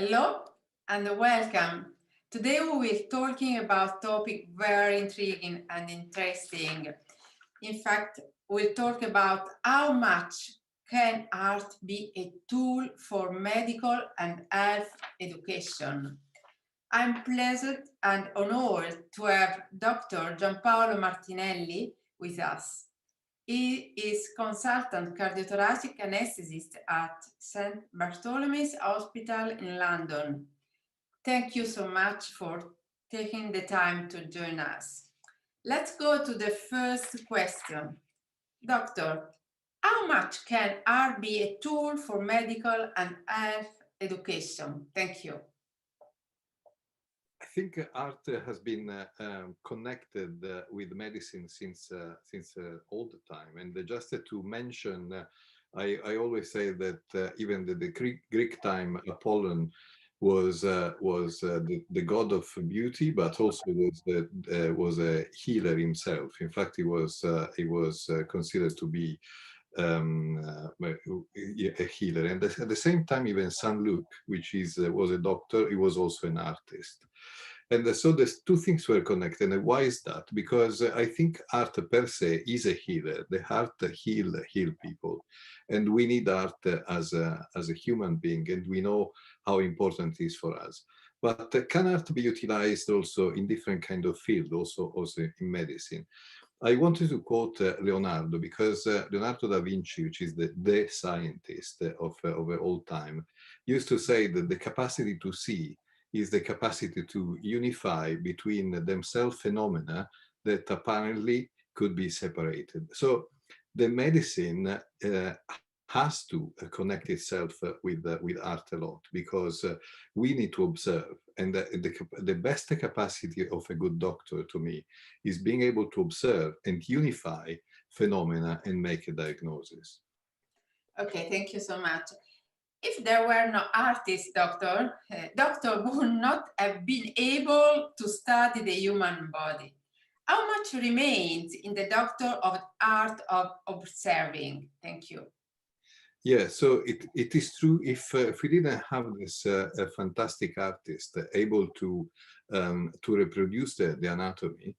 Hello and welcome. Today we will be talking about topic very intriguing and interesting. In fact, we'll talk about how much can art be a tool for medical and health education. I'm pleased and honored to have Dr. Giampaolo Martinelli with us. He is consultant cardiothoracic anaestesist at St. Bartholomew's Hospital in London. Thank you so much for taking the time to join us. Let's go to the first question. Doctor, how much can art be a tool for medical and health education? Thank you. I think art has been connected with medicine since all the time. And just to mention, I always say that even the Greek time, Apollon was the god of beauty, but also was a healer himself. In fact, he was considered to be a healer. And at the same time, even Saint Luke, which was a doctor, he was also an artist. And so the two things were connected. And why is that? Because I think art per se is a healer. The art heal people, and we need art as a human being, and we know how important it is for us. But can art be utilized also in different kind of field, also in medicine? I wanted to quote Leonardo, because Leonardo da Vinci, which is the scientist of all time, used to say that the capacity to see is the capacity to unify between themselves phenomena that apparently could be separated. So the medicine has to connect itself with art a lot, because we need to observe. And the best capacity of a good doctor, to me, is being able to observe and unify phenomena and make a diagnosis. Okay, thank you so much. If there were no artists, doctor would not have been able to study the human body. How much remains in the doctor of art of observing? Thank you. Yeah, so it is true. If we didn't have this fantastic artist able to reproduce the anatomy,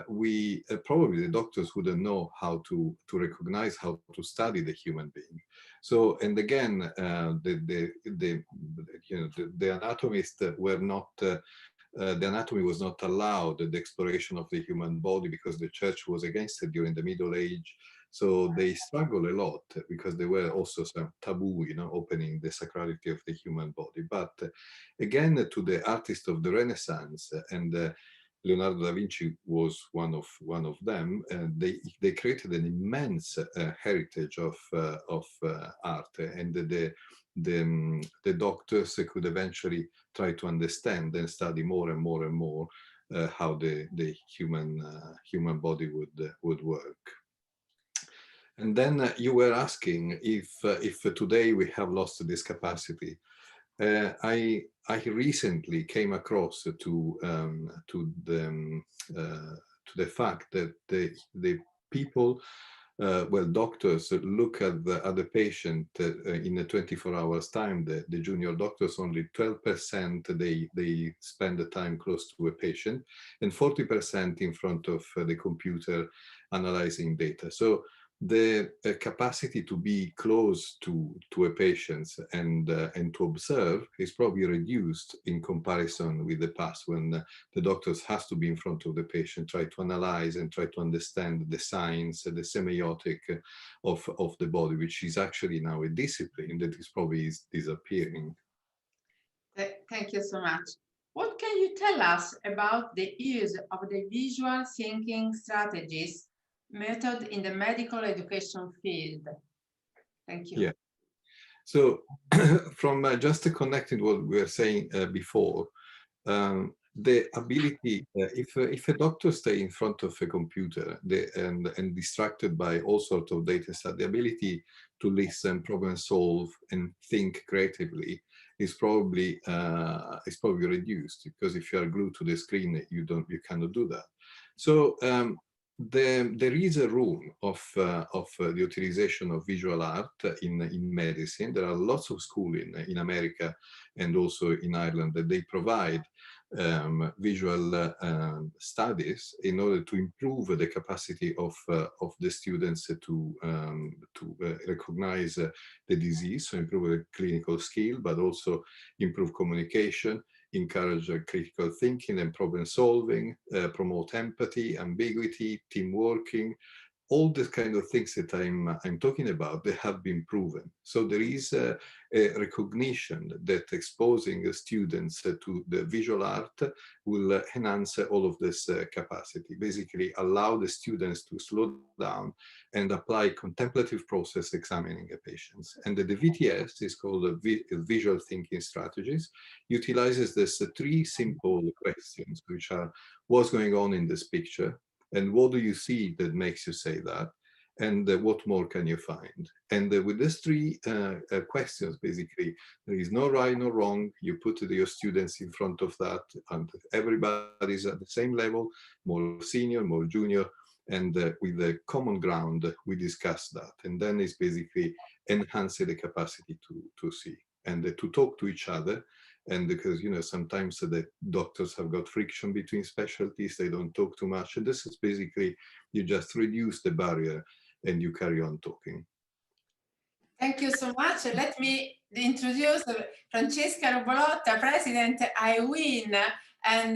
we probably the doctors wouldn't know how to recognize, how to study the human being. So, and again, the anatomists were not. The anatomy was not allowed, the exploration of the human body, because the church was against it during the Middle Age. So they struggle a lot, because there were also some taboo, opening the sacrality of the human body. But again, to the artists of the Renaissance, and Leonardo da Vinci was one of them, they created an immense heritage of art, and the doctors could eventually try to understand and study more and more and more how the human body would work. And then you were asking if today we have lost this capacity. I recently came across to the fact that the people, doctors look at the patient in a 24 hours time. The junior doctors, only 12% they spend the time close to a patient, and 40% in front of the computer analyzing data. So the capacity to be close to a patient and to observe is probably reduced in comparison with the past, when the doctors has to be in front of the patient, try to analyze and try to understand the signs, the semiotic of the body, which is actually now a discipline that is probably disappearing. Thank you so much. What can you tell us about the use of the visual thinking strategies method in the medical education field? Thank you. Yeah. So from just connecting what we were saying before, the ability, if a doctor stay in front of a computer and distracted by all sorts of data set, the ability to listen, problem solve, and think creatively is probably reduced, because if you are glued to the screen, you cannot do that. So there is a room of the utilization of visual art in medicine. There are lots of schools in America and also in Ireland that they provide visual studies in order to improve the capacity of the students to recognize the disease, so improve the clinical skill, but also improve communication, encourage critical thinking and problem solving, promote empathy, ambiguity, team working, all the kind of things that I'm talking about, they have been proven. So there is a recognition that exposing students to the visual art will enhance all of this capacity, basically allow the students to slow down and apply contemplative process examining a patient. And the VTS is called Visual Thinking Strategies, utilizes this three simple questions, which are what's going on in this picture, and what do you see that makes you say that? And what more can you find? And with these three questions, basically, there is no right, no wrong. You put your students in front of that, and everybody's at the same level, more senior, more junior, and with a common ground, we discuss that. And then it's basically enhancing the capacity to see and to talk to each other. And because, you know, sometimes the doctors have got friction between specialties, they don't talk too much. And this is basically, you just reduce the barrier and you carry on talking. Thank you so much. Let me introduce Francesca Robolotta, President iWIN and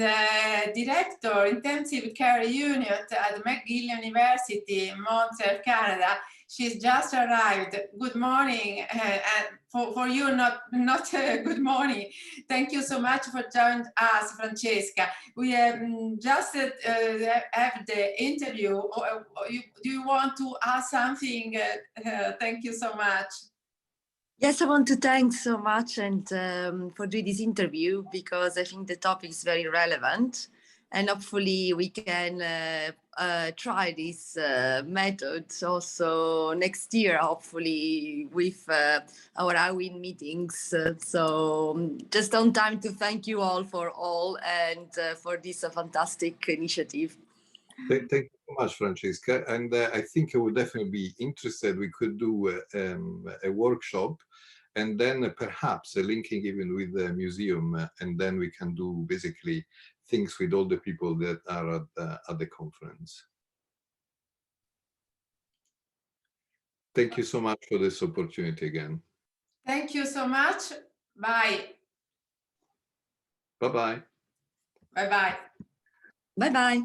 Director Intensive Care Unit at McGill University in Montreal, Canada. She's just arrived. Good morning, and for you, not good morning. Thank you so much for joining us, Francesca. We just have the interview. Do you want to ask something? Thank you so much. Yes, I want to thank so much and for doing this interview, because I think the topic is very relevant, and hopefully we can try this method also next year, hopefully with our iWIN meetings. So just on time to thank you all and for this fantastic initiative. Thank you so much, Francesca. And I think I would definitely be interested. We could do a workshop, and then perhaps linking even with the museum, and then we can do basically things with all the people that are at the conference. Thank you so much for this opportunity again. Thank you so much. Bye. Bye-bye. Bye-bye. Bye-bye.